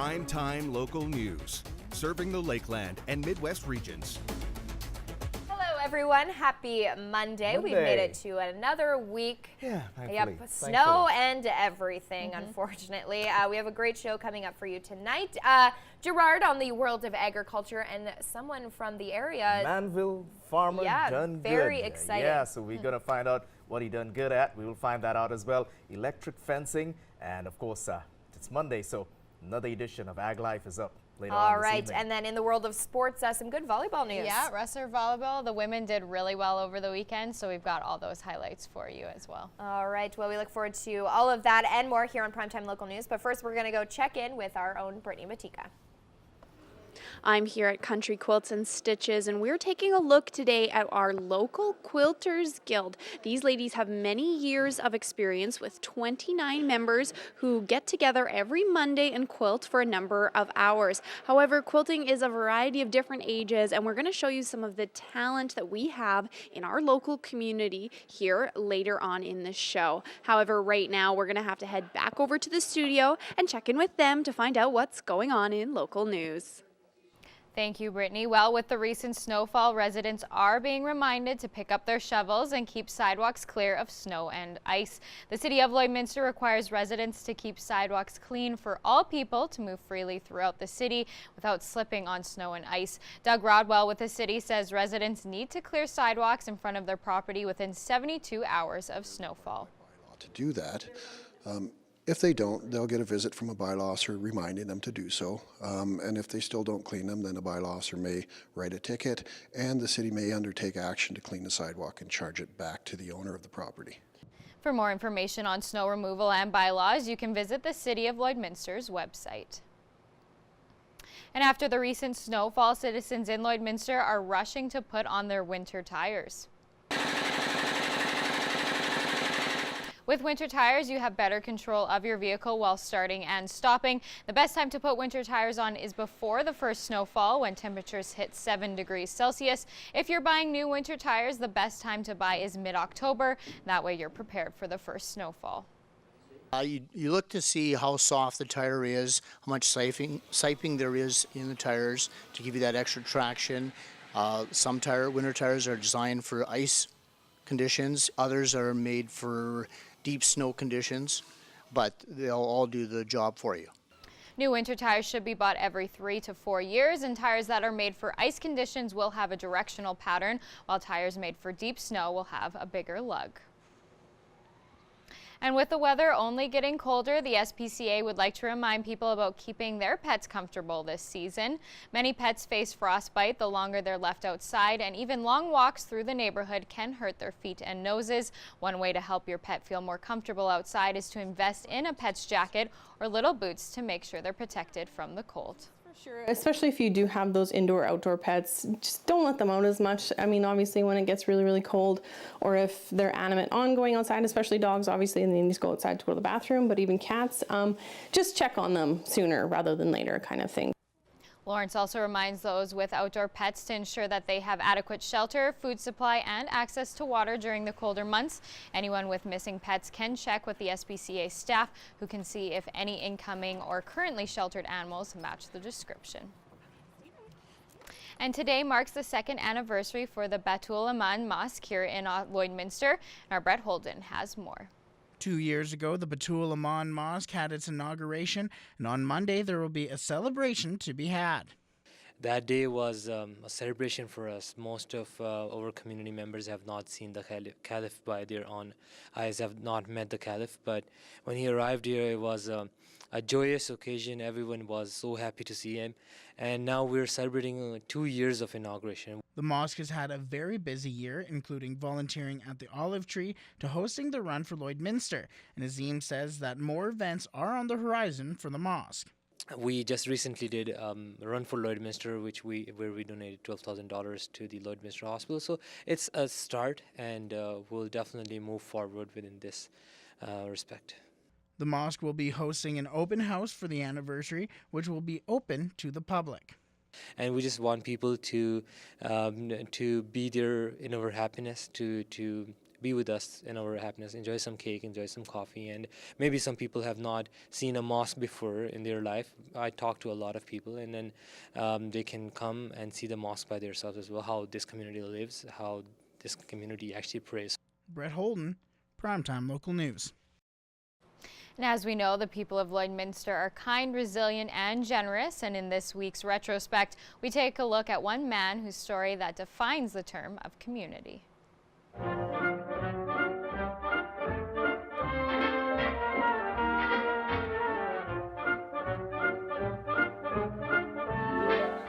Primetime local news, serving the Lakeland and Midwest regions. Hello, everyone. Happy Monday. We've made it to another week. Yeah, thankfully. Yep, snow and everything, unfortunately. We have a great show coming up for you tonight. Gerard on the world of agriculture and someone from the area. Manville farmer done good. Very exciting. Yeah, so we're going to find out what he done good at. We will find that out as well. Electric fencing, and of course, it's Monday, so another edition of Ag Life is up later on this evening. And then in the world of sports, some good volleyball news. Yeah, wrestler volleyball. The women did really well over the weekend, so we've got all those highlights for you as well. All right, well, we look forward to all of that and more here on Primetime Local News. But first, we're going to go check in with our own Brittany Matika. I'm here at Country Quilts and Stitches, and we're taking a look today at our local Quilters Guild. These ladies have many years of experience with 29 members who get together every Monday and quilt for a number of hours. However, quilting is a variety of different ages, and we're going to show you some of the talent that we have in our local community here later on in the show. However, right now we're going to have to head back over to the studio and check in with them to find out what's going on in local news. Thank you, Brittany. Well, with the recent snowfall, residents are being reminded to pick up their shovels and keep sidewalks clear of snow and ice. The City of Lloydminster requires residents to keep sidewalks clean for all people to move freely throughout the city without slipping on snow and ice. Doug Rodwell with the city says residents need to clear sidewalks in front of their property within 72 hours of snowfall. To do that. If they don't, they'll get a visit from a bylaw officer reminding them to do so. And if they still don't clean them, then a bylaw officer may write a ticket, and the city may undertake action to clean the sidewalk and charge it back to the owner of the property. For more information on snow removal and bylaws, you can visit the City of Lloydminster's website. And after the recent snowfall, citizens in Lloydminster are rushing to put on their winter tires. With winter tires, you have better control of your vehicle while starting and stopping. The best time to put winter tires on is before the first snowfall, when temperatures hit 7 degrees Celsius. If you're buying new winter tires, the best time to buy is mid-October. That way you're prepared for the first snowfall. You look to see how soft the tire is, how much siping there is in the tires to give you that extra traction. Some winter tires are designed for ice conditions. Others are made for deep snow conditions, but they'll all do the job for you. New winter tires should be bought every 3 to 4 years, and tires that are made for ice conditions will have a directional pattern, while tires made for deep snow will have a bigger lug. And with the weather only getting colder, the SPCA would like to remind people about keeping their pets comfortable this season. Many pets face frostbite the longer they're left outside, and even long walks through the neighborhood can hurt their feet and noses. One way to help your pet feel more comfortable outside is to invest in a pet's jacket or little boots to make sure they're protected from the cold. Sure, especially if you do have those indoor-outdoor pets, just don't let them out as much. I mean, obviously when it gets really, really cold, or if they're animate ongoing outside, especially dogs, obviously, and they need to go outside to go to the bathroom, but even cats, just check on them sooner rather than later kind of thing. Lawrence also reminds those with outdoor pets to ensure that they have adequate shelter, food supply, and access to water during the colder months. Anyone with missing pets can check with the SPCA staff, who can see if any incoming or currently sheltered animals match the description. And today marks the second anniversary for the Batul Aman Mosque here in Lloydminster. And our Brett Holden has more. 2 years ago, the Batul Aman Mosque had its inauguration, and on Monday there will be a celebration to be had. That day was a celebration for us. Most of our community members have not seen the Caliph by their own eyes, have not met the Caliph, but when he arrived here, it was a joyous occasion. Everyone was so happy to see him, and now we're celebrating 2 years of inauguration. The mosque has had a very busy year, including volunteering at the Olive Tree to hosting the Run for Lloydminster, and Azim says that more events are on the horizon for the mosque. We just recently did a Run for Lloydminster, where we donated $12,000 to the Lloydminster Hospital. So it's a start, and we'll definitely move forward within this respect. The mosque will be hosting an open house for the anniversary, which will be open to the public. And we just want people to be there in our happiness, to be with us in our happiness, enjoy some cake, enjoy some coffee. And maybe some people have not seen a mosque before in their life. I talk to a lot of people, and then they can come and see the mosque by themselves as well, how this community lives, how this community actually prays. Brett Holden, Primetime Local News. And as we know, the people of Lloydminster are kind, resilient, and generous. And in this week's retrospect, we take a look at one man whose story that defines the term of community.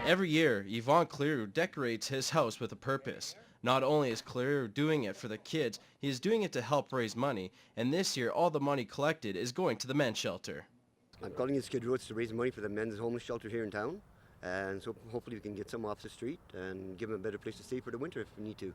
Every year, Yvon Clear decorates his house with a purpose. Not only is Clear doing it for the kids, he is doing it to help raise money, and this year all the money collected is going to the men's shelter. I'm calling in Skid Row to raise money for the men's homeless shelter here in town, and so hopefully we can get some off the street and give them a better place to stay for the winter if we need to.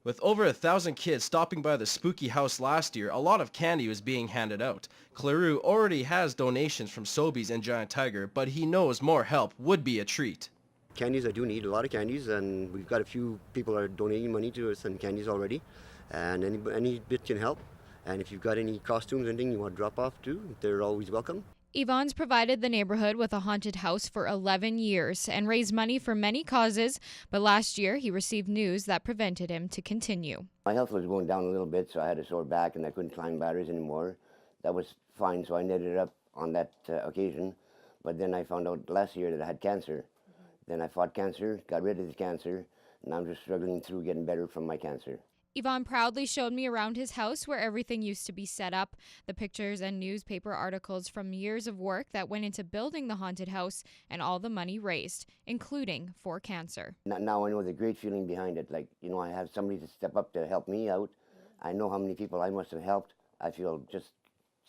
With over 1,000 kids stopping by the spooky house last year, a lot of candy was being handed out. Cleroux already has donations from Sobeys and Giant Tiger, but he knows more help would be a treat. Candies, I do need a lot of candies, and we've got a few people that are donating money to us and candies already, and any bit can help. And if you've got any costumes, anything you want to drop off too, they're always welcome. Yvonne's provided the neighborhood with a haunted house for 11 years and raised money for many causes, but last year he received news that prevented him to continue. My health was going down a little bit, so I had a sore back and I couldn't climb ladders anymore. That was fine, so I netted it up on that occasion, but then I found out last year that I had cancer. Then I fought cancer, got rid of the cancer, and I'm just struggling through getting better from my cancer. Yvonne proudly showed me around his house where everything used to be set up, the pictures and newspaper articles from years of work that went into building the haunted house and all the money raised, including for cancer. Now I know the great feeling behind it. Like, you know, I have somebody to step up to help me out. I know how many people I must have helped. I feel just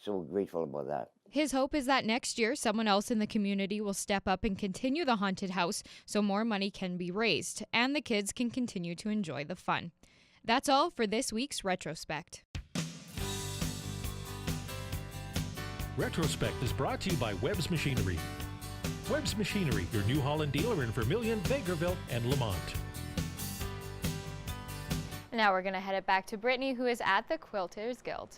so grateful about that. His hope is that next year, someone else in the community will step up and continue the haunted house so more money can be raised and the kids can continue to enjoy the fun. That's all for this week's Retrospect. Retrospect is brought to you by Webb's Machinery. Webb's Machinery, your New Holland dealer in Vermilion, Bakerville, and Lamont. Now we're going to head it back to Brittany, who is at the Quilters Guild.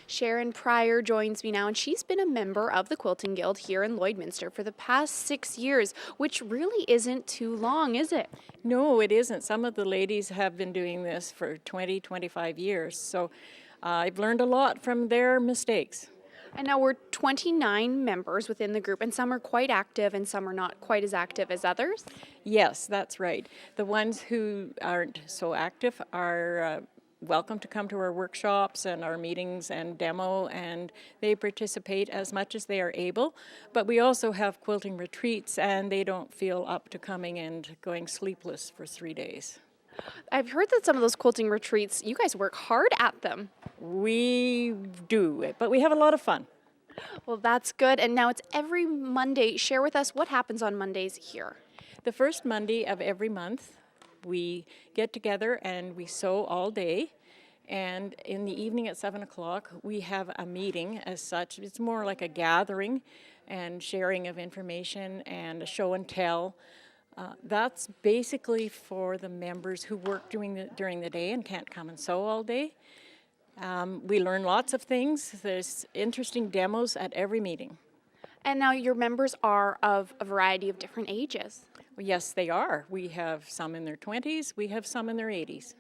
Sharon Pryor joins me now, and she's been a member of the Quilting Guild here in Lloydminster for the past 6 years, which really isn't too long, is it? No, it isn't. Some of the ladies have been doing this for 20, 25 years, so I've learned a lot from their mistakes. And now we're 29 members within the group, and some are quite active and some are not quite as active as others? Yes, that's right. The ones who aren't so active are welcome to come to our workshops and our meetings and demo, and they participate as much as they are able. But we also have quilting retreats, and they don't feel up to coming and going sleepless for 3 days. I've heard that some of those quilting retreats, you guys work hard at them. We do, but we have a lot of fun. Well, that's good. And now it's every Monday. Share with us what happens on Mondays here. The first Monday of every month, we get together and we sew all day, and in the evening at 7 o'clock we have a meeting as such. It's more like a gathering and sharing of information and a show and tell. That's basically for the members who work during the day and can't come and sew all day. We learn lots of things. There's interesting demos at every meeting. And now your members are of a variety of different ages. Well, yes, they are. We have some in their 20s, we have some in their 80s.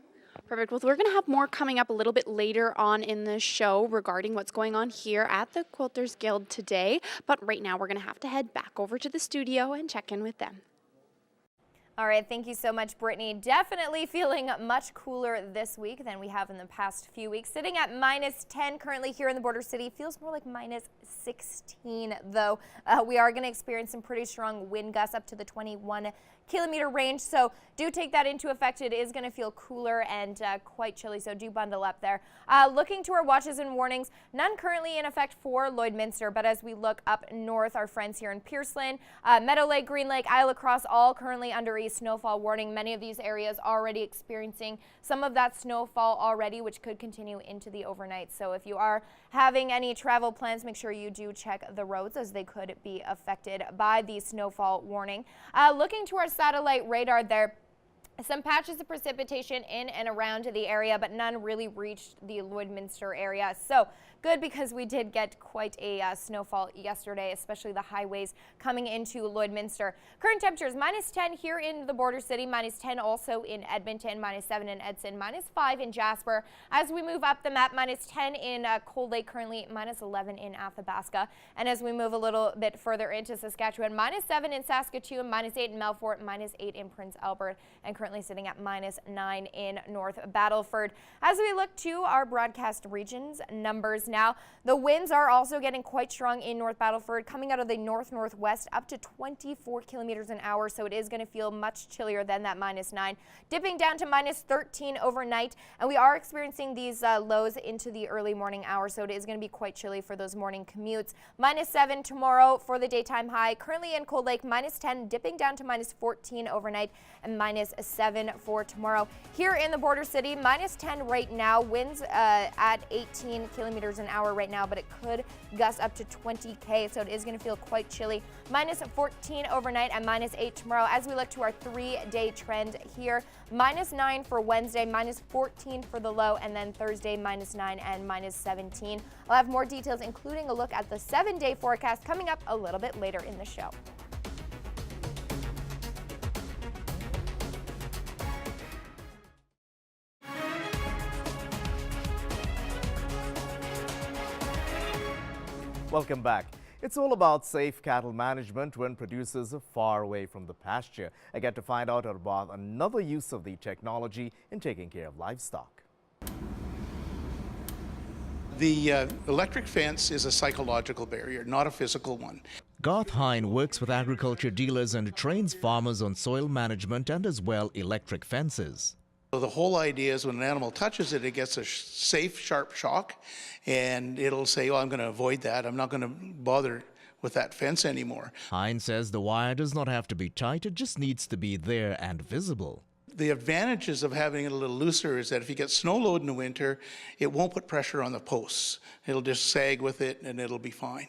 Perfect. Well, we're going to have more coming up a little bit later on in the show regarding what's going on here at the Quilters Guild today. But right now we're going to have to head back over to the studio and check in with them. All right, thank you so much, Brittany. Definitely feeling much cooler this week than we have in the past few weeks. Sitting at -10 currently here in the border city. Feels more like -16, though. We are going to experience some pretty strong wind gusts up to the 21-kilometer range, so do take that into effect. It is going to feel cooler and quite chilly, so do bundle up there. Looking to our watches and warnings, none currently in effect for Lloydminster, but as we look up north, our friends here in Pearceland, Meadow Lake, Green Lake, Isle Cross, all currently under a snowfall warning. Many of these areas already experiencing some of that snowfall already, which could continue into the overnight. So if you are having any travel plans, make sure you do check the roads as they could be affected by the snowfall warning. Looking to our satellite radar there, Some patches of precipitation in and around the area, but none really reached the Lloydminster area. So good, because we did get quite a snowfall yesterday, especially the highways coming into Lloydminster. Current temperatures -10 here in the border city, -10 also in Edmonton, -7 in Edson, -5 in Jasper. As we move up the map, -10 in Cold Lake, currently -11 in Athabasca. And as we move a little bit further into Saskatchewan, -7 in Saskatoon, -8 in Melfort, -8 in Prince Albert, and currently sitting at -9 in North Battleford. As we look to our broadcast regions numbers now, the winds are also getting quite strong in North Battleford, coming out of the north-northwest up to 24 kilometers an hour, so it is going to feel much chillier than that -9, dipping down to -13 overnight, and we are experiencing these lows into the early morning hours, so it is going to be quite chilly for those morning commutes. -7 tomorrow for the daytime high, currently in Cold Lake, -10, dipping down to -14 overnight, and -7 for tomorrow. Here in the border city, -10 right now, winds at 18 kilometers an hour right now, but it could gust up to 20 so it is going to feel quite chilly. -14 overnight and -8 tomorrow. As we look to our 3-day trend here, -9 for Wednesday, -14 for the low, and then Thursday -9 and -17. I'll have more details, including a look at the 7-day forecast, coming up a little bit later in the show. Welcome back. It's all about safe cattle management when producers are far away from the pasture. I get to find out about another use of the technology in taking care of livestock. The electric fence is a psychological barrier, not a physical one. Garth Hine works with agriculture dealers and trains farmers on soil management and as well electric fences. So the whole idea is when an animal touches it, it gets a safe, sharp shock, and it'll say, oh, I'm going to avoid that. I'm not going to bother with that fence anymore. Hine says the wire does not have to be tight, it just needs to be there and visible. The advantages of having it a little looser is that if you get snow load in the winter, it won't put pressure on the posts. It'll just sag with it and it'll be fine.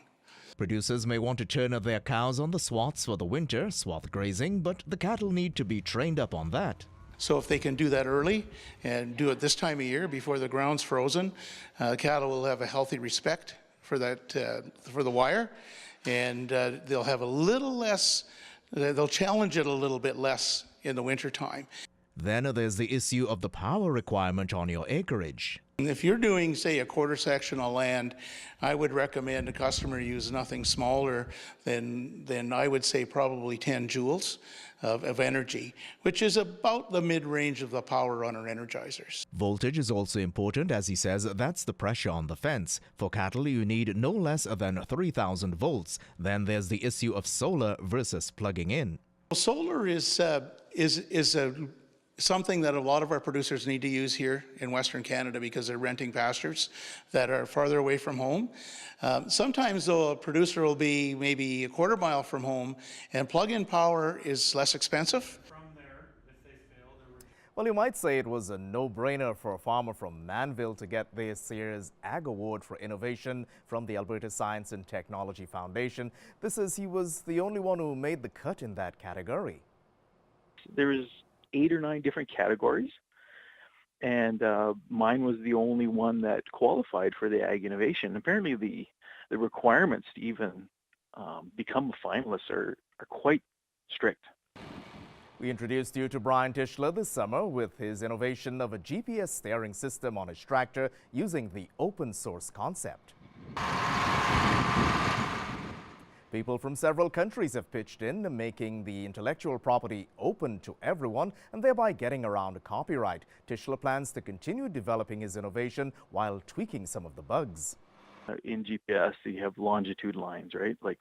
Producers may want to turn up their cows on the swaths for the winter, swath grazing, but the cattle need to be trained up on that. So if they can do that early and do it this time of year before the ground's frozen, cattle will have a healthy respect for that, for the wire, and they'll have a little less, they'll challenge it a little bit less in the winter time. Then there's the issue of the power requirement on your acreage. If you're doing, say, a quarter section of land, I would recommend a customer use nothing smaller than I would say probably 10 joules of energy, which is about the mid-range of the power on our energizers. Voltage is also important, as he says that's the pressure on the fence. For cattle, you need no less than 3,000 volts. Then there's the issue of solar versus plugging in. Solar is something that a lot of our producers need to use here in Western Canada because they're renting pastures that are farther away from home. Sometimes, though, a producer will be maybe a quarter mile from home, and plug-in power is less expensive. Well, you might say it was a no-brainer for a farmer from Manville to get this year's Ag Award for Innovation from the Alberta Science and Technology Foundation. This is he was the only one who made the cut in that category. There's 8 or 9 different categories, and mine was the only one that qualified for the Ag Innovation. Apparently the requirements to even become a finalist are quite strict. We introduced you to Brian Tischler this summer with his innovation of a GPS steering system on his tractor using the open source concept. People from several countries have pitched in, making the intellectual property open to everyone and thereby getting around copyright. Tischler plans to continue developing his innovation while tweaking some of the bugs. In GPS, you have longitude lines, right? Like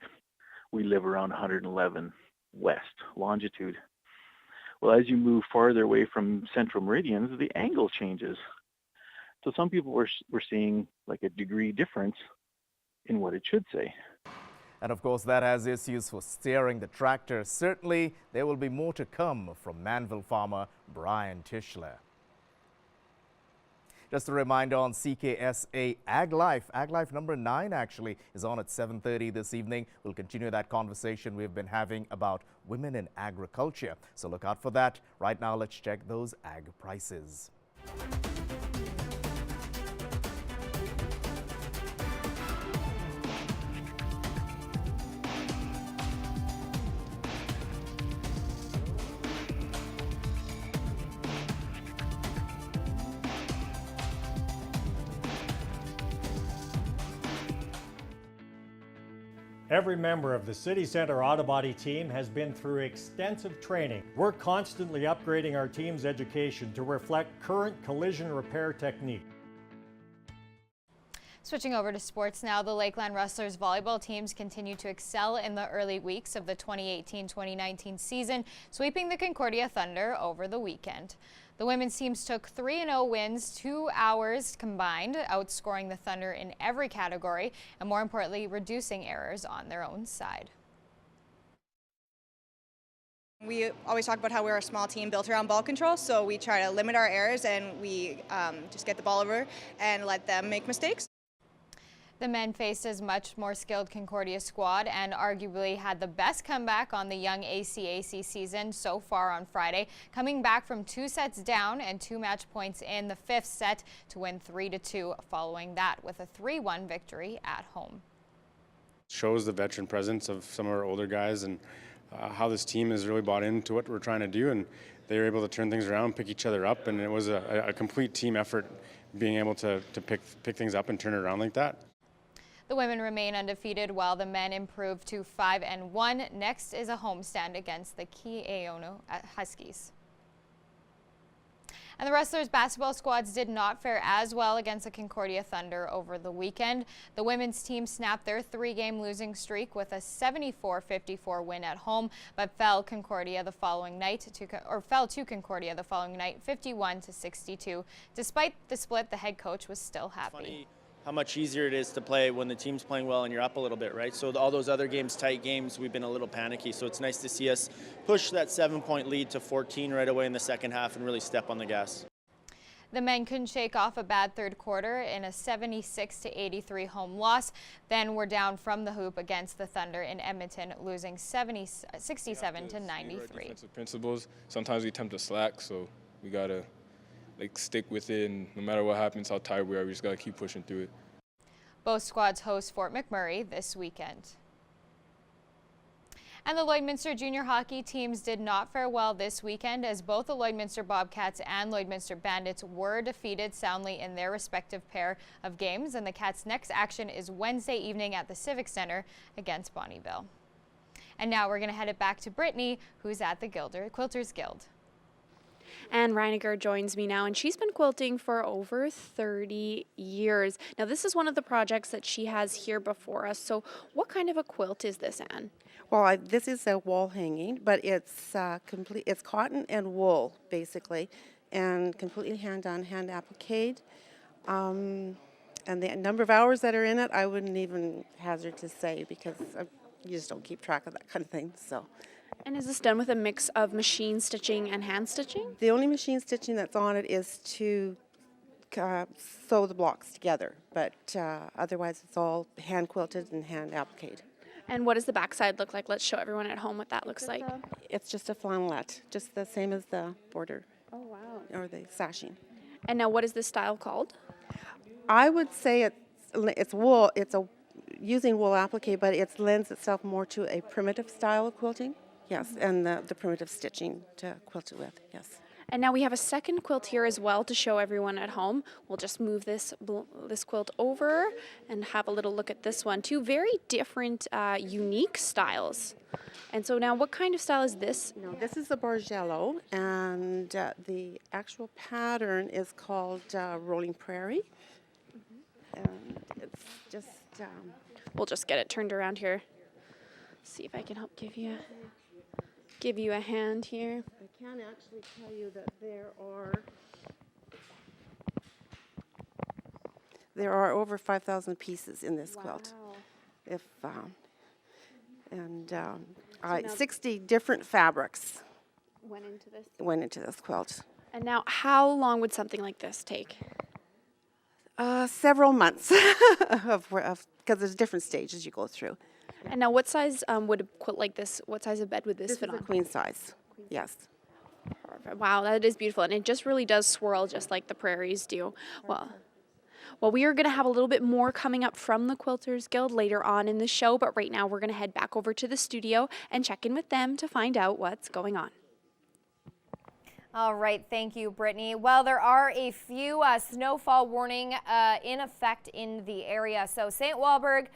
we live around 111 west longitude. Well, as you move farther away from central meridians, the angle changes. So some people were seeing like a degree difference in what it should say. And of course, that has issues for steering the tractor. Certainly, there will be more to come from Manville farmer Brian Tischler. Just a reminder on CKSA Ag Life. Ag Life number 9 actually is on at 7:30 this evening. We'll continue that conversation we've been having about women in agriculture. So look out for that. Right now, let's check those ag prices. Every member of the City Centre Auto Body team has been through extensive training. We're constantly upgrading our team's education to reflect current collision repair technique. Switching over to sports now, the Lakeland Rustlers volleyball teams continue to excel in the early weeks of the 2018-2019 season, sweeping the Concordia Thunder over the weekend. The women's teams took 3-0 wins, 2 hours combined, outscoring the Thunder in every category, and more importantly, reducing errors on their own side. We always talk about how we're a small team built around ball control, so we try to limit our errors and we just get the ball over and let them make mistakes. The men faced a much more skilled Concordia squad and arguably had the best comeback on the young ACAC season so far on Friday, coming back from 2 sets down and 2 match points in the 5th set to win 3-2 following that with a 3-1 victory at home. Shows the veteran presence of some of our older guys and how this team has really bought into what we're trying to do, and they were able to turn things around, pick each other up, and it was a complete team effort being able to pick things up and turn it around like that. The women remain undefeated while the men improved to 5-1. Next is a homestand against the Keaono Huskies. And the Rustlers basketball squads did not fare as well against the Concordia Thunder over the weekend. The women's team snapped their 3-game losing streak with a 74-54 win at home, but fell to Concordia the following night 51-62. Despite the split, the head coach was still happy. Funny how much easier it is to play when the team's playing well and you're up a little bit, right? So all those other games, tight games, we've been a little panicky. So it's nice to see us push that 7-point lead to 14 right away in the second half and really step on the gas. The men couldn't shake off a bad third quarter in a 76-83 home loss. Then were down from the hoop against the Thunder in Edmonton, losing 67-93. Defensive principles. Sometimes we attempt to slack, so we gotta stick with it, and no matter what happens, how tired we are, we just gotta keep pushing through it. Both squads host Fort McMurray this weekend. And the Lloydminster junior hockey teams did not fare well this weekend, as both the Lloydminster Bobcats and Lloydminster Bandits were defeated soundly in their respective pair of games, and the Cats' next action is Wednesday evening at the Civic Center against Bonnyville. And now we're going to head it back to Brittany, who's at the Quilters Guild. Anne Reiniger joins me now, and she's been quilting for over 30 years. Now, this is one of the projects that she has here before us. So what kind of a quilt is this, Anne? Well, this is a wall hanging, but it's it's cotton and wool, basically, and completely hand-done, hand appliqued. And the number of hours that are in it, I wouldn't even hazard to say, because you just don't keep track of that kind of thing, so. And is this done with a mix of machine stitching and hand stitching? The only machine stitching that's on it is to sew the blocks together, but otherwise it's all hand quilted and hand appliqued. And what does the backside look like? Let's show everyone at home what that looks like. It's just a flannelette, just the same as the border. Oh, wow. Or the sashing. And now what is this style called? I would say it's wool. It's using wool applique, but it lends itself more to a primitive style of quilting. Yes, and the primitive stitching to quilt it with, yes. And now we have a second quilt here as well to show everyone at home. We'll just move this quilt over and have a little look at this one. 2 very different, unique styles. And so now what kind of style is this? No, this is the Bargello, and the actual pattern is called Rolling Prairie. And it's just... we'll just get it turned around here. See if I can help give you a hand here. I can actually tell you that there are over 5,000 pieces in this quilt. If 60 different fabrics went into this quilt. And now, how long would something like this take? Several months because there's different stages you go through. And now what size would a quilt like this, what size of bed would this fit Is a on? queen size. Yes. Perfect. Wow, that is beautiful. And it just really does swirl just like the prairies do. Well, we are going to have a little bit more coming up from the Quilters Guild later on in the show, but right now we're going to head back over to the studio and check in with them to find out what's going on. All right, thank you, Brittany. Well, there are a few snowfall warning in effect in the area. So St. Walburg,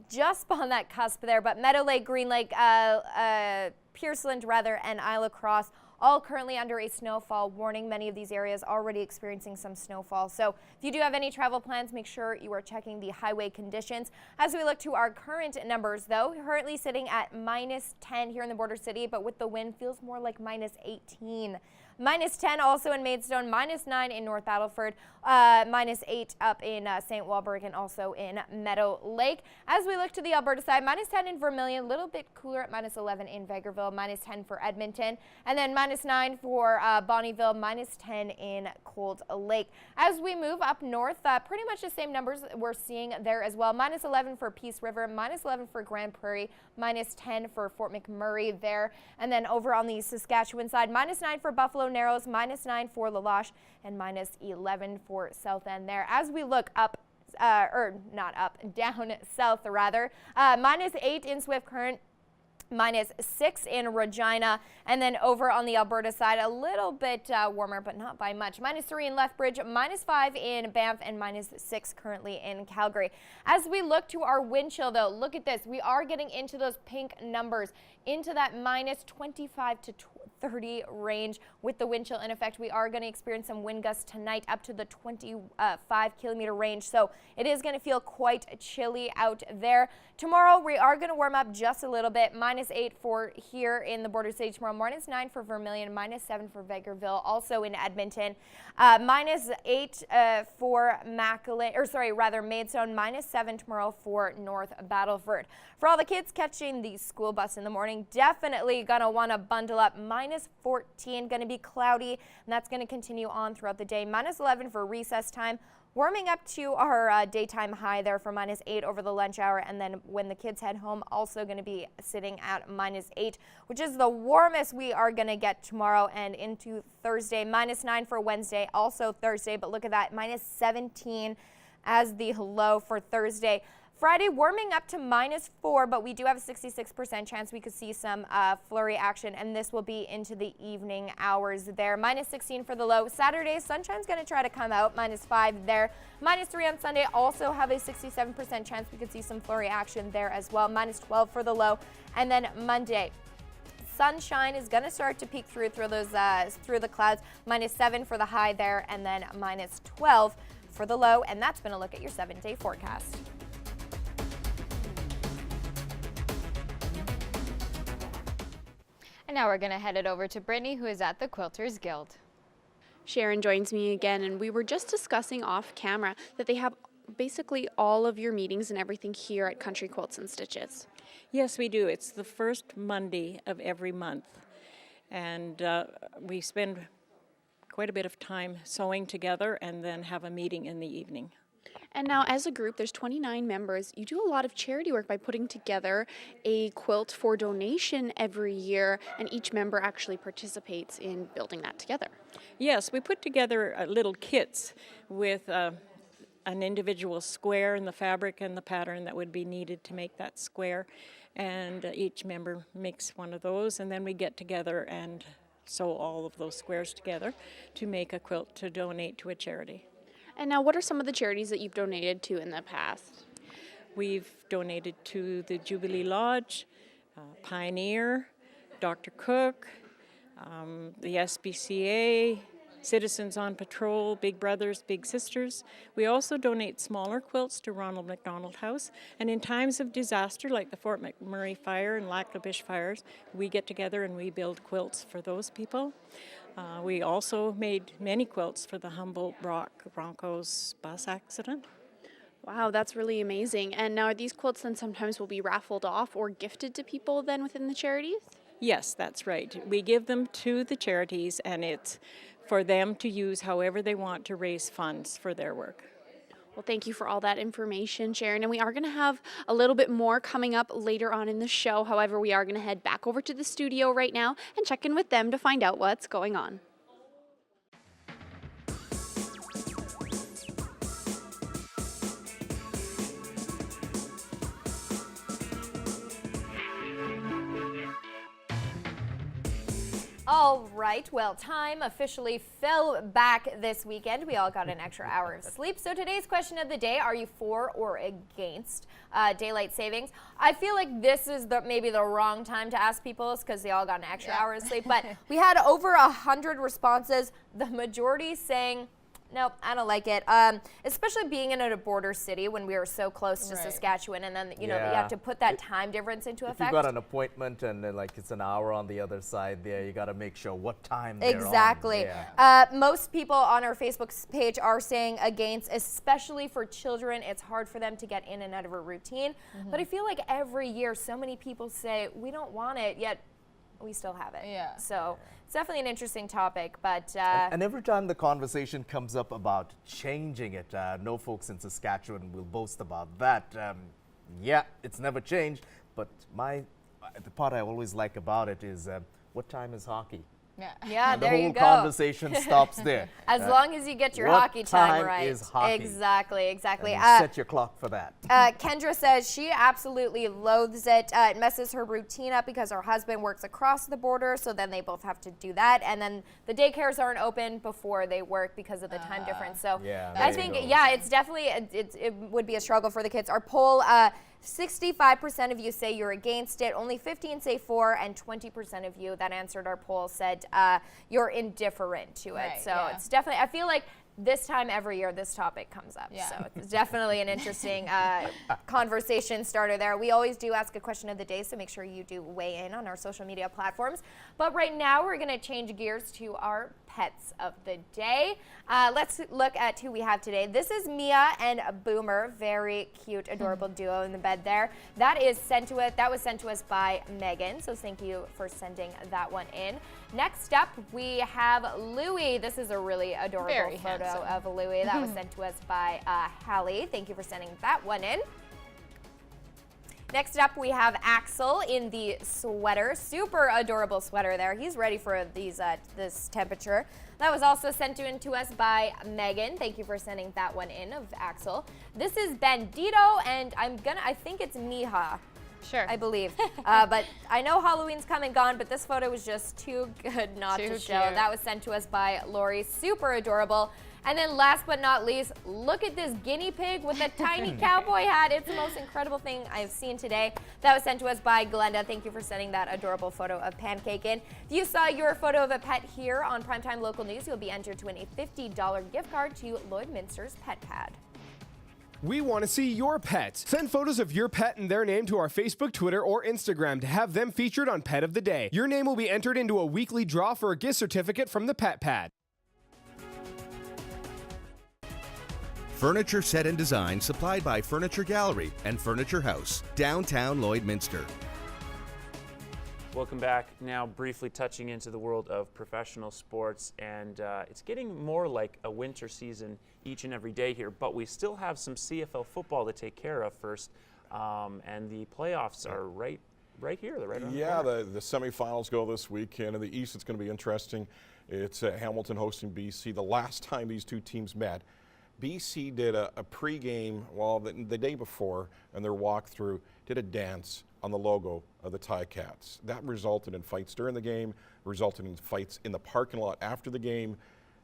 just on that cusp there, but Meadow Lake, Green Lake, Pierceland rather, and Isle of Cross, all currently under a snowfall warning. Many of these areas already experiencing some snowfall. So if you do have any travel plans, make sure you are checking the highway conditions. As we look to our current numbers, though, currently sitting at -10 here in the border city, but with the wind feels more like -18. -10 also in Maidstone, -9 in North Battleford, -8 up in St. Walburg and also in Meadow Lake. As we look to the Alberta side, -10 in Vermilion, a little bit cooler at -11 in Vegreville, -10 for Edmonton, and then -9 for Bonnyville, -10 in Cold Lake. As we move up north, pretty much the same numbers we're seeing there as well. -11 for Peace River, -11 for Grand Prairie, -10 for Fort McMurray there. And then over on the Saskatchewan side, -9 for Buffalo Narrows, -9 for La Loche, and -11 for South End there. As we look up, or not up, down south rather, -8 in Swift Current, -6 in Regina, and then over on the Alberta side, a little bit warmer, but not by much. -3 in Lethbridge, -5 in Banff, and -6 currently in Calgary. As we look to our wind chill, though, look at this. We are getting into those pink numbers, into that -25 to 30 range with the wind chill in effect. We are going to experience some wind gusts tonight up to the 25-kilometer range, so it is going to feel quite chilly out there. Tomorrow, we are going to warm up just a little bit. -8 for here in the border city tomorrow, -9 for Vermilion, -7 for Vegreville, also in Edmonton, -8 for Maidstone, -7 tomorrow for North Battleford. For all the kids catching the school bus in the morning, definitely going to want to bundle up. -14, going to be cloudy, and that's going to continue on throughout the day. -11 for recess time. Warming up to our daytime high there for -8 over the lunch hour, and then when the kids head home, also going to be sitting at -8, which is the warmest we are going to get tomorrow and into Thursday. -9 for Wednesday, also Thursday, but look at that, -17 as the low for Thursday. Friday warming up to -4, but we do have a 66% chance we could see some flurry action, and this will be into the evening hours there. -16 for the low. Saturday, sunshine's going to try to come out, -5 there. -3 on Sunday, also have a 67% chance we could see some flurry action there as well. -12 for the low. And then Monday, sunshine is going to start to peek through those through the clouds. -7 for the high there, and then -12 for the low. And that's been a look at your 7-day forecast. And now we're going to head it over to Brittany, who is at the Quilters Guild. Sharon joins me again, and we were just discussing off camera that they have basically all of your meetings and everything here at Country Quilts and Stitches. Yes, we do. It's the first Monday of every month, and we spend quite a bit of time sewing together and then have a meeting in the evening. And now as a group, there's 29 members. You do a lot of charity work by putting together a quilt for donation every year, and each member actually participates in building that together. Yes, we put together little kits with an individual square and the fabric and the pattern that would be needed to make that square, and each member makes one of those, and then we get together and sew all of those squares together to make a quilt to donate to a charity. And now what are some of the charities that you've donated to in the past? We've donated to the Jubilee Lodge, Pioneer, Dr. Cook, the SPCA, Citizens on Patrol, Big Brothers, Big Sisters. We also donate smaller quilts to Ronald McDonald House. And in times of disaster, like the Fort McMurray fire and Laklabish fires, we get together and we build quilts for those people. We also made many quilts for the Humboldt Broncos bus accident. Wow, that's really amazing. And now are these quilts then sometimes will be raffled off or gifted to people then within the charities? Yes, that's right. We give them to the charities, and it's for them to use however they want to raise funds for their work. Well, thank you for all that information, Sharon. And we are going to have a little bit more coming up later on in the show. However, we are going to head back over to the studio right now and check in with them to find out what's going on. All right, well, time officially fell back this weekend. We all got an extra hour of sleep. So today's question of the day, are you for or against daylight savings? I feel like this is maybe the wrong time to ask people because they all got an extra hour of sleep. But we had over 100 responses, the majority saying, nope, I don't like it. Especially being in a border city when we are so close to Saskatchewan, and then you have to put that time difference into effect. If you've got an appointment and then, like, it's an hour on the other side there, you got to make sure what time they're Exactly. on. Yeah. Most people on our Facebook page are saying against, especially for children. It's hard for them to get in and out of a routine. But I feel like every year so many people say we don't want it, yet we still have it. Yeah. So it's definitely an interesting topic, but and every time the conversation comes up about changing it, no folks in Saskatchewan will boast about that. Yeah, it's never changed, but the part I always like about it is what time is hockey? Yeah, and there the whole you go. conversation stops there. As long as you get your what hockey time right. Is hockey? Exactly. And you set your clock for that. Kendra says she absolutely loathes it. It messes her routine up because her husband works across the border, so then they both have to do that. And then the daycares aren't open before they work because of the time difference. So I think, it's definitely, it would be a struggle for the kids. Our poll, 65% of you say you're against it, only 15 say for, and 20% of you that answered our poll said you're indifferent to it. So it's definitely, I feel like this time every year this topic comes up. So it's definitely an interesting conversation starter there. We always do ask a question of the day, so make sure you do weigh in on our social media platforms. But right now we're going to change gears to our pets of the day. Let's look at who we have today. This is Mia and Boomer, very cute, adorable duo in the bed there. That was sent to us by Megan, so thank you for sending that one in. Next up, we have Louie. This is a really adorable photo of Louie. That was sent to us by Hallie. Thank you for sending that one in. Next up, we have Axel in the sweater. Super adorable sweater there. He's ready for this temperature. That was also sent in to us by Megan. Thank you for sending that one in of Axel. This is Bandito, and I think it's Miha. Sure. I believe. But I know Halloween's come and gone, but this photo was just too good not to show. Cute. That was sent to us by Lori. Super adorable. And then last but not least, look at this guinea pig with a tiny cowboy hat. It's the most incredible thing I've seen today. That was sent to us by Glenda. Thank you for sending that adorable photo of Pancake in. If you saw your photo of a pet here on Primetime Local News, you'll be entered to win a $50 gift card to Lloydminster's Pet Pad. We want to see your pet. Send photos of your pet and their name to our Facebook, Twitter, or Instagram to have them featured on Pet of the Day. Your name will be entered into a weekly draw for a gift certificate from the Pet Pad. Furniture set and design supplied by Furniture Gallery and Furniture House, downtown Lloydminster. Welcome back. Now briefly touching into the world of professional sports, and it's getting more like a winter season each and every day here, but we still have some CFL football to take care of first, and the playoffs are right here. They're right around the corner. The semifinals go this week, and in the East it's going to be interesting. It's Hamilton hosting BC. The last time these two teams met, BC did a pregame, the day before, and their walkthrough did a dance on the logo of the Ticats. That resulted in fights during the game, resulted in fights in the parking lot after the game.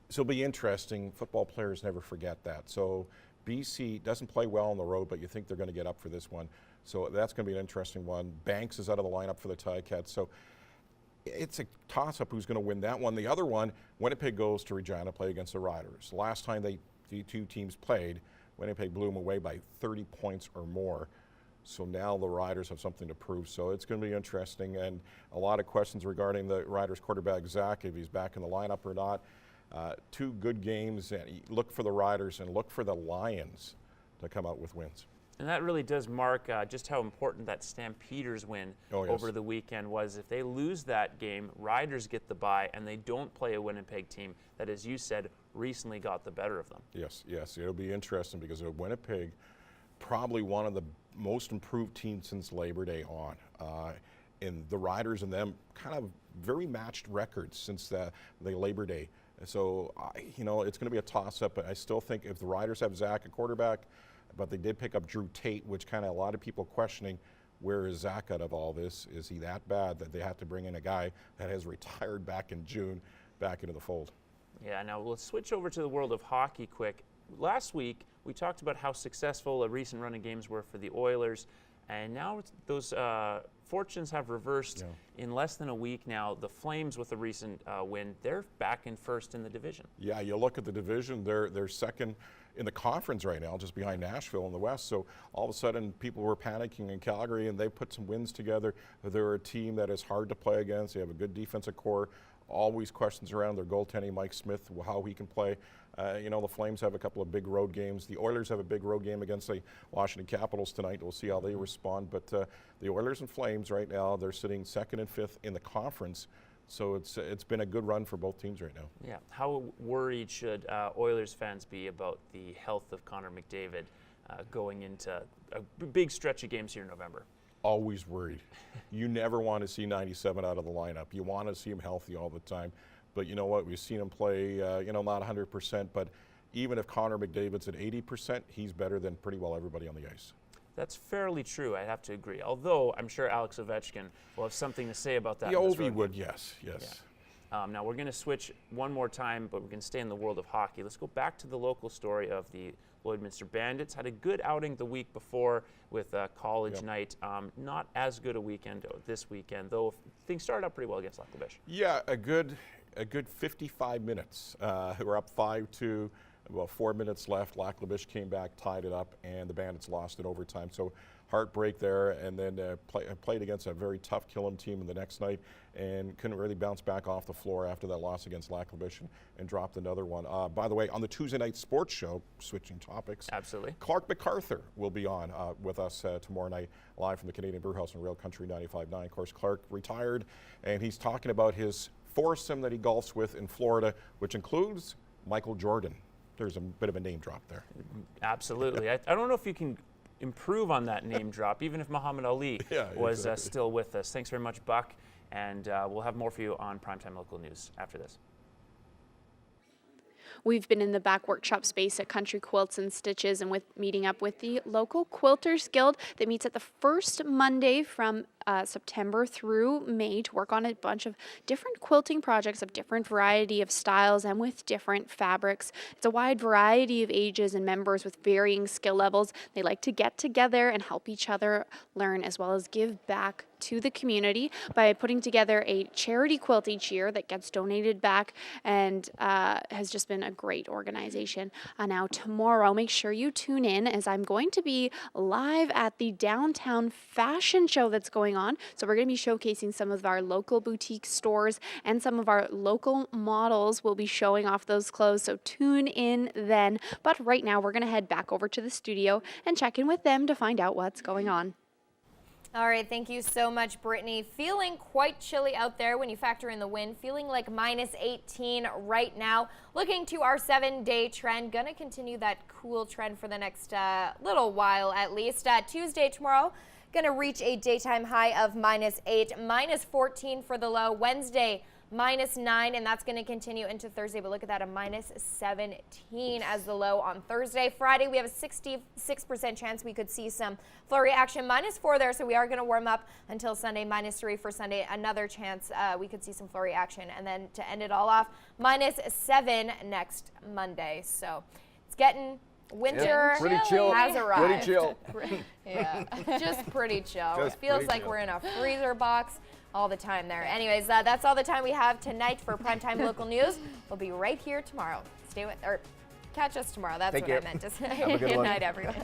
So it'll be interesting. Football players never forget that. So BC doesn't play well on the road, but you think they're going to get up for this one. So that's going to be an interesting one. Banks is out of the lineup for the Ticats. So it's a toss-up who's going to win that one. The other one, Winnipeg goes to Regina to play against the Riders. Last time the two teams played, Winnipeg blew them away by 30 points or more. So now the Riders have something to prove. So it's going to be interesting, and a lot of questions regarding the Riders quarterback, Zach, if he's back in the lineup or not. Two good games, and look for the Riders and look for the Lions to come out with wins. And that really does mark just how important that Stampeders win over the weekend was. If they lose that game, Riders get the bye, and they don't play a Winnipeg team that, as you said, recently got the better of them. Yes, yes. It'll be interesting because Winnipeg, probably one of the most improved teams since Labor Day on. And the Riders and them kind of very matched records since the Labor Day. So, you know, it's going to be a toss-up, but I still think if the Riders have Zach at quarterback, but they did pick up Drew Tate, which kind of a lot of people questioning, where is Zach out of all this? Is he that bad that they have to bring in a guy that has retired back in June back into the fold? Yeah, now let's switch over to the world of hockey quick. Last week, we talked about how successful a recent run of games were for the Oilers, and now those fortunes have reversed in less than a week now. The Flames, with a recent win, they're back in first in the division. Yeah, you look at the division, they're second in the conference right now, just behind Nashville in the West. So all of a sudden, people were panicking in Calgary, and they put some wins together. They're a team that is hard to play against. They have a good defensive core. Always questions around their goaltending, Mike Smith, how he can play. You know, the Flames have a couple of big road games. The Oilers have a big road game against the Washington Capitals tonight. We'll see how they respond. But the Oilers and Flames right now, they're sitting second and fifth in the conference. So it's been a good run for both teams right now. Yeah. How worried should Oilers fans be about the health of Connor McDavid going into a big stretch of games here in November? Always worried. You never want to see 97 out of the lineup. You want to see him healthy all the time. But you know what? We've seen him play, you know, not 100%, but even if Connor McDavid's at 80%, he's better than pretty well everybody on the ice. That's fairly true, I have to agree. Although I'm sure Alex Ovechkin will have something to say about that. Yeah, Ovi would, yes. Yeah. Now we're going to switch one more time, but we're going to stay in the world of hockey. Let's go back to the local story of the Lloydminster Bandits. Had a good outing the week before with college night. Not as good a weekend this weekend, though things started out pretty well against Lac La Biche. Yeah, a good 55 minutes. We're up 5-2. About 4 minutes left. Lac La Biche came back, tied it up, and the Bandits lost in overtime. So heartbreak there, and then played against a very tough Killam team in the next night and couldn't really bounce back off the floor after that loss against Lac La Biche and dropped another one. By the way, on the Tuesday night sports show, switching topics. Absolutely. Clark MacArthur will be on with us tomorrow night, live from the Canadian Brewhouse on Real Country 95.9. Of course, Clark retired, and he's talking about his foursome that he golfs with in Florida, which includes Michael Jordan. There's a bit of a name drop there. Absolutely. I don't know if you can improve on that name drop, even if Muhammad Ali was still with us. Thanks very much, Buck, and we'll have more for you on Primetime Local News after this. We've been in the back workshop space at Country Quilts and Stitches and meeting up with the local Quilters Guild that meets at the first Monday from September through May to work on a bunch of different quilting projects of different variety of styles and with different fabrics. It's a wide variety of ages and members with varying skill levels. They like to get together and help each other learn as well as give back to the community by putting together a charity quilt each year that gets donated back and has just been a great organization. Now tomorrow, make sure you tune in as I'm going to be live at the downtown fashion show that's going on. So we're going to be showcasing some of our local boutique stores and some of our local models will be showing off those clothes. So tune in then. But right now we're going to head back over to the studio and check in with them to find out what's going on. All right, thank you so much, Brittany. Feeling quite chilly out there when you factor in the wind, feeling like minus 18 right now. Looking to our 7-day trend, gonna continue that cool trend for the next little while at least. Tuesday tomorrow, gonna reach a daytime high of minus 8, minus 14 for the low. Wednesday, minus 9, and that's going to continue into Thursday, but look at that, a minus 17 as the low on Thursday. Friday, we have a 66% chance we could see some flurry action, minus 4 there, so we are going to warm up until Sunday, minus 3 for Sunday, another chance we could see some flurry action, and then to end it all off, minus 7 next Monday. So it's getting winter pretty chill. has arrived. Pretty chill. Yeah, just pretty chill. Just it feels pretty like chill. we're in a freezer box all the time there. Anyways, that's all the time we have tonight for Primetime Local News. We'll be right here tomorrow. Stay with, or catch us tomorrow. That's Take what care. I meant to say. Have a good Good one. night, everyone.